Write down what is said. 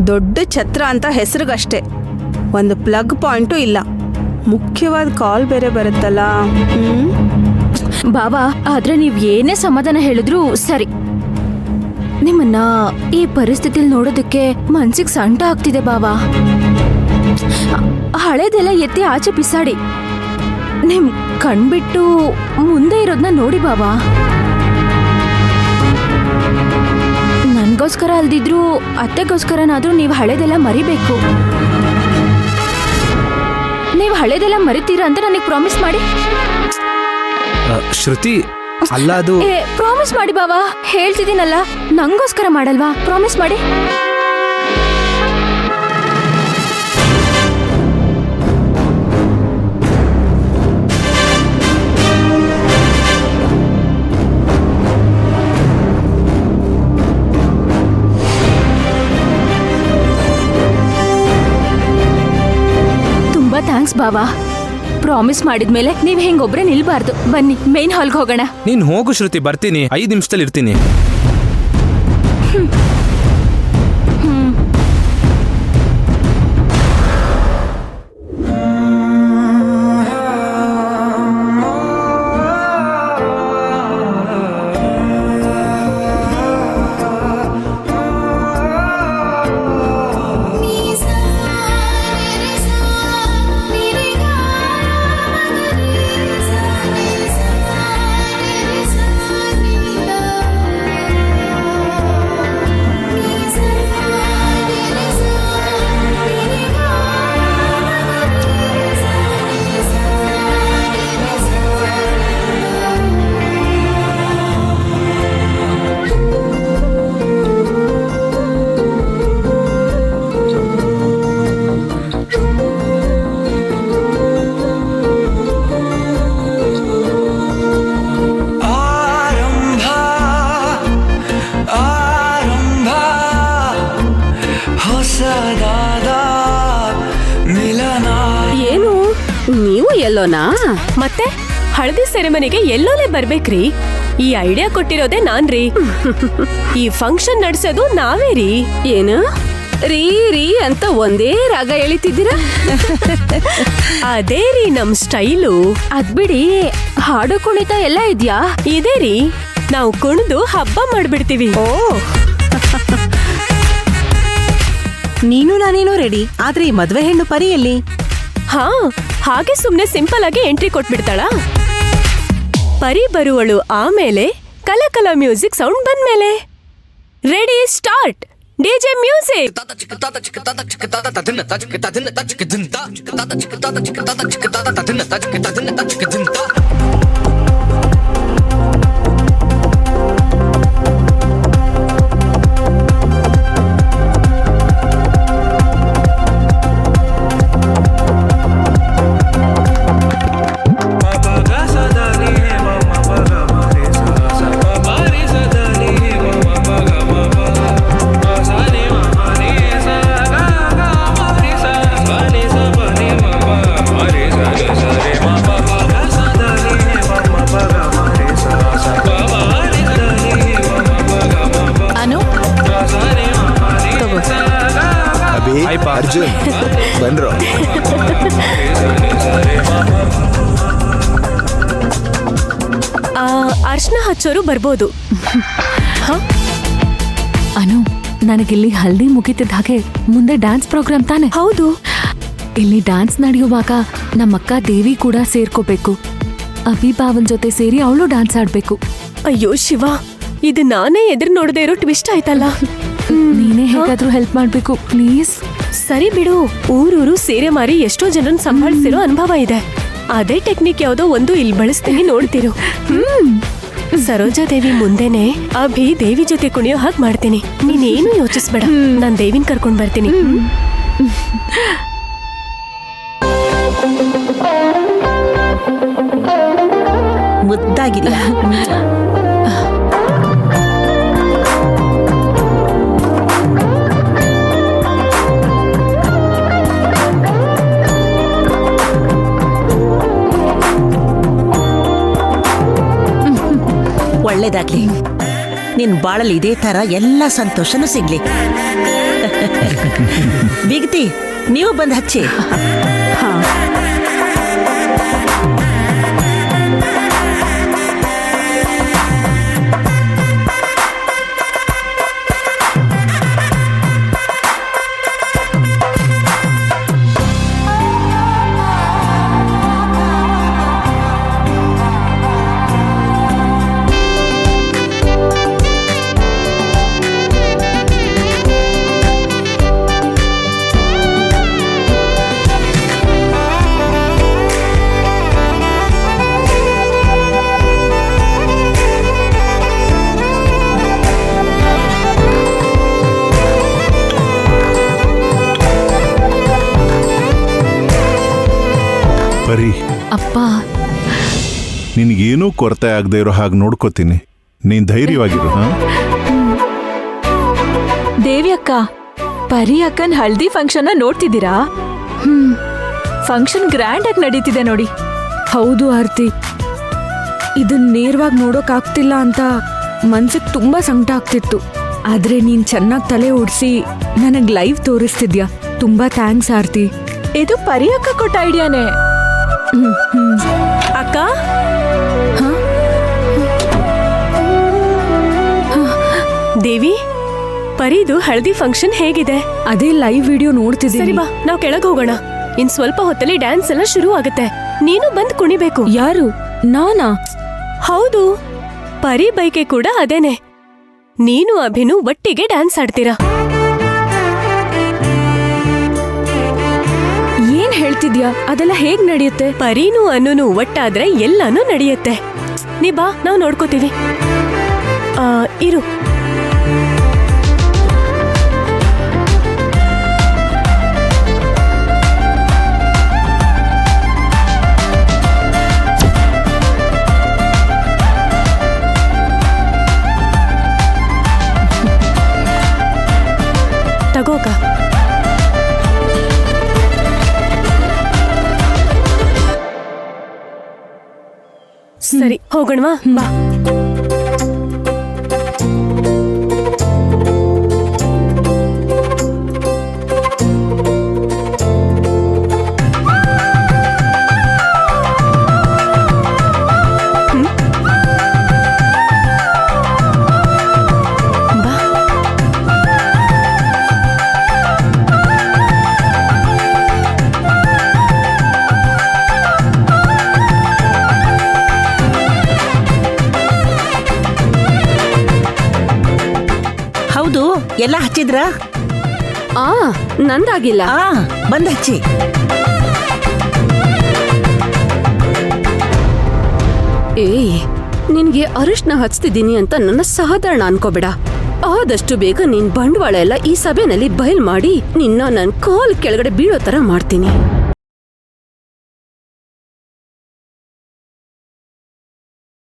ದೊಡ್ಡ ಛತ್ರ ಅಂತ ಹೆಸರಿಗಷ್ಟೇ, ಒಂದು ಪ್ಲಗ್ ಪಾಯಿಂಟು ಇಲ್ಲ. ಮುಖ್ಯವಾದ ಕಾಲ್ ಬೇರೆ ಬರುತ್ತಲ್ಲ. ಬಾಬಾ, ಆದ್ರೆ ನೀವ್ ಏನೇ ಸಮಾಧಾನ ಹೇಳಿದ್ರು ಸರಿ. ನಿಮ್ಮನ್ನ ಈ ಪರಿಸ್ಥಿತಿಲಿ ನೋಡೋದಕ್ಕೆ ಮನ್ಸಿಗೆ ಸಂಟ ಆಗ್ತಿದೆ ಬಾಬಾ. ಹಳೇದೆಲ್ಲ ಎತ್ತಿ ಆಚೆ ಬಿಸಾಡಿ ನಿಮ್ ಕಣ್ಬಿಟ್ಟು ಮುಂದೆ ಇರೋದನ್ನ ನೋಡಿ ಬಾಬಾ. ನನ್ಗೋಸ್ಕರ ಅಲ್ದಿದ್ರು ಅತ್ತೆಗೋಸ್ಕರನಾದ್ರೂ ನೀವು ಹಳೇದೆಲ್ಲ ಮರಿಬೇಕು. ನೀವು ಹಳೇದೆಲ್ಲ ಮರಿತೀರಾ ಅಂತ ನನಗೆ ಪ್ರಾಮಿಸ್ ಮಾಡಿ. ಶ್ರುತಿ, ಅಲ್ಲ ಅದು ಪ್ರಾಮಿಸ್ ಮಾಡಿ ಬಾಬಾ, ಹೇಳ್ತಿದ್ದೀನಲ್ಲ, ನಂಗೋಸ್ಕರ ಮಾಡಲ್ವಾ? ಪ್ರಾಮಿಸ್ ಮಾಡಿ. ತುಂಬಾ ಥ್ಯಾಂಕ್ಸ್ ಬಾಬಾ. ಪ್ರಾಮಿಸ್ ಮಾಡಿದ್ಮೇಲೆ ನೀವ್ ಹೆಂಗೊಬ್ರೆ ನಿಲ್ಬಾರ್ದು. ಬನ್ನಿ ಮೇನ್ ಹಾಲ್ಗೆ ಹೋಗೋಣ. ನೀನ್ ಹೋಗು ಶ್ರುತಿ, ಬರ್ತೀನಿ. 5 ನಿಮಿಷದಲ್ಲಿ ಇರ್ತೀನಿ. ಏನು ನೀವು ಎಲ್ಲೋನಾ? ಮತ್ತೆ ಹಳದಿ ಸೆರೆಮನಿಗೆ ಎಲ್ಲೋಲೆ ಬರ್ಬೇಕ್ರಿ. ಈ ಐಡಿಯಾ ಕೊಟ್ಟಿರೋದೇ ನಾನ್ರಿ. ಈ ಫಂಕ್ಷನ್ ನಡ್ಸೋದು ನಾವೇ ರೀ. ಏನು ರೀ ರೀ ಅಂತ ಒಂದೇ ರಾಗ ಎಳಿತಿದ್ದೀರಾ? ಅದೇ ರೀ ನಮ್ ಸ್ಟೈಲು. ಅದ್ಬಿಡಿ, ಹಾಡು ಕುಣಿತ ಎಲ್ಲ ಇದ್ಯಾ? ಇದೇ ರೀ, ನಾವು ಕುಣಿದು ಹಬ್ಬ ಮಾಡ್ಬಿಡ್ತೀವಿ. ಓ, ನೀನು ನಾನೇನೋ ರೆಡಿ, ಆದ್ರೆ ಈ ಮದ್ವೆ ಹೆಣ್ಣು ಪರಿಯಲ್ಲಿ? ಹಾ, ಹಾಗೆ ಸುಮ್ನೆ ಸಿಂಪಲ್ ಆಗಿ ಎಂಟ್ರಿ ಕೊಟ್ಬಿಡ್ತಾಳ. ಪರಿ ಬರುವಳು ಆಮೇಲೆ, ಕಲಕಲ ಮ್ಯೂಸಿಕ್ ಸೌಂಡ್ ಬಂದ್ಮೇಲೆ. Ready, start. DJ music. Arjun ಬಂದ್ರು. ಅರ್ಶನ ಹಚ್ಚೋರು ಬರ್ಬೋದು. ಅನು, ನನಗಿಲ್ಲಿ ಹಲ್ದಿ ಮುಗಿತಿದ್ದ ಹಾಗೆ ಮುಂದೆ ಡ್ಯಾನ್ಸ್ ಪ್ರೋಗ್ರಾಮ್ ತಾನೆ? ಹೌದು. ಇಲ್ಲಿ ಡ್ಯಾನ್ಸ್ ನಡೆಯುವಾಗ ನಮ್ಮಕ್ಕ ದೇವಿ ಕೂಡ ಸೇರ್ಕೋಬೇಕು. ಅಭಿಭಾವನ್ ಜೊತೆ ಸೇರಿ ಅವಳು ಡ್ಯಾನ್ಸ್ ಆಡ್ಬೇಕು. ಅಯ್ಯೋ ಶಿವ, ಇದು ನಾನೇ ಎದುರು ನೋಡದೆ ಇರೋ ಟ್ವಿಸ್ಟ್ ಆಯ್ತಲ್ಲ. ನೀನೇ ಹೇಗಾದ್ರೂ ಹೆಲ್ಪ್ ಮಾಡ್ಬೇಕು ಪ್ಲೀಸ್. ಸರಿ ಬಿಡು, ಊರೂರು ಸೀರೆ ಮಾರಿ ಎಷ್ಟೋ ಜನರನ್ನ ಸಂಭಾಳಿಸಿರೋ ಅನುಭವ ಇದೆ. ಅದೇ ಟೆಕ್ನಿಕ್ ಯಾವ್ದೋ ಒಂದು ಇಲ್ಲಿ ಬಳಸ್ತೀನಿ, ನೋಡ್ತಿರು. ಸರೋಜಾದೇವಿ ಮುಂದೆನೆ ಅಭಿ ದೇವಿ ಜೊತೆ ಕುಣಿಯೋ ಹಾಗೆ ಮಾಡ್ತೀನಿ. ನೀನೇನು ಯೋಚಿಸ್ಬೇಡ, ನಾನ್ ದೇವಿನ್ ಕರ್ಕೊಂಡ್ ಬರ್ತೀನಿ. ಮುದ್ದಾಗಿಲ್ಲ. ಒಳ್ಳೇದಾಗ್ಲಿ. ನಿನ್ ಬಾಳಲ್ಲಿ ಇದೇ ತರ ಎಲ್ಲ ಸಂತೋಷನೂ ಸಿಗ್ಲಿ. ಬಿಗ್ತಿ, ನೀವು ಬಂದ್ ಹಚ್ಚಿ. ಹಾ ಪರಿ, ಅಪ್ಪ, ನಿನಗೇನೂ ಕೊರತೆ ಆಗದೆ ಇರೋ ಹಾಗೆ ನೋಡ್ಕೋತೀನಿ. ನೀನ್ ಧೈರ್ಯವಾಗಿರು. ದೇವಿ ಅಕ್ಕ, ಪರಿ ಅಕ್ಕನ್ ಹಲ್ದಿ ಫಂಕ್ಷನ್ ನೋಡ್ತಿದ್ದೀರಾ? ಫಂಕ್ಷನ್ ಗ್ರ್ಯಾಂಡ್ ಆಗಿ ನಡೀತಿದೆ ನೋಡಿ. ಹೌದು ಆರ್ತಿ, ಇದನ್ ನೇರವಾಗಿ ನೋಡೋಕ್ ಆಗ್ತಿಲ್ಲ ಅಂತ ಮನ್ಸಿಗೆ ತುಂಬಾ ಸಂಕಟ ಆಗ್ತಿತ್ತು. ಆದ್ರೆ ನೀನ್ ಚೆನ್ನಾಗಿ ತಲೆ ಓಡಿಸಿ ನನಗ್ ಲೈವ್ ತೋರಿಸ್ತಿದ್ಯಾ. ತುಂಬಾ ಥ್ಯಾಂಕ್ಸ್ ಆರ್ತಿ. ಇದು ಪರಿ ಅಕ್ಕ ಕೊಟ್ಟ ಐಡಿಯಾನೇ. ಅಕ್ಕ, ದೇವಿ, ಪರಿದು ಹಳದಿ ಫಂಕ್ಷನ್ ಹೇಗಿದೆ? ಅದೇ ಲೈವ್ ವಿಡಿಯೋ ಸರಿ ನೋಡ್ತಿದ್ದೀನಿ. ಬಾ, ನಾವ್ ಕೆಳಗ್ ಹೋಗೋಣ. ಇನ್ ಸ್ವಲ್ಪ ಹೊತ್ತಲ್ಲಿ ಡ್ಯಾನ್ಸ್ ಎಲ್ಲ ಶುರು ಆಗುತ್ತೆ. ನೀನು ಬಂದ್ ಕುಣಿಬೇಕು. ಯಾರು? ನಾನಾ? ಹೌದು, ಪರಿ ಬೈಕೆ ಕೂಡ ಅದೇನೆ. ನೀನು ಅಭಿನು ಒಟ್ಟಿಗೆ ಡ್ಯಾನ್ಸ್ ಆಡ್ತೀರಾ. ಏನ್ ಹೇಳ್ತಿದ್ಯಾ? ಅದೆಲ್ಲ ಹೇಗ್ ನಡೆಯುತ್ತೆ? ಪರೀನು ಅನ್ನೂನು ಒಟ್ಟಾದ್ರೆ ಎಲ್ಲಾನು ನಡೆಯುತ್ತೆ. ನೀ ಬಾ, ನಾವ್ ನೋಡ್ಕೋತೀವಿ. ಇರು. ತಗೋಕ. ಸರಿ, ಹೋಗೋಣವಾ? ಬಾ. ಹೌದು, ಎಲ್ಲ ಹಚ್ಚಿದ್ರ? ನಂದಾಗಿಲ್ಲ. ಬಂದ್ ಹಚ್ಚಿ. ಏಯ್, ನಿನ್ಗೆ ಅರಿಶಿನ ಹಚ್ತಿದ್ದೀನಿ ಅಂತ ನನ್ನ ಸಾಧಾರಣ ಅನ್ಕೋಬೇಡ. ಆದಷ್ಟು ಬೇಗ ನಿನ್ ಬಂಡವಾಳ ಎಲ್ಲ ಈ ಸಭೆನಲ್ಲಿ ಬಯಲ್ ಮಾಡಿ ನಿನ್ನ ನನ್ ಕಾಲ್ ಕೆಳಗಡೆ ಬೀಳೋ ತರ ಮಾಡ್ತೀನಿ.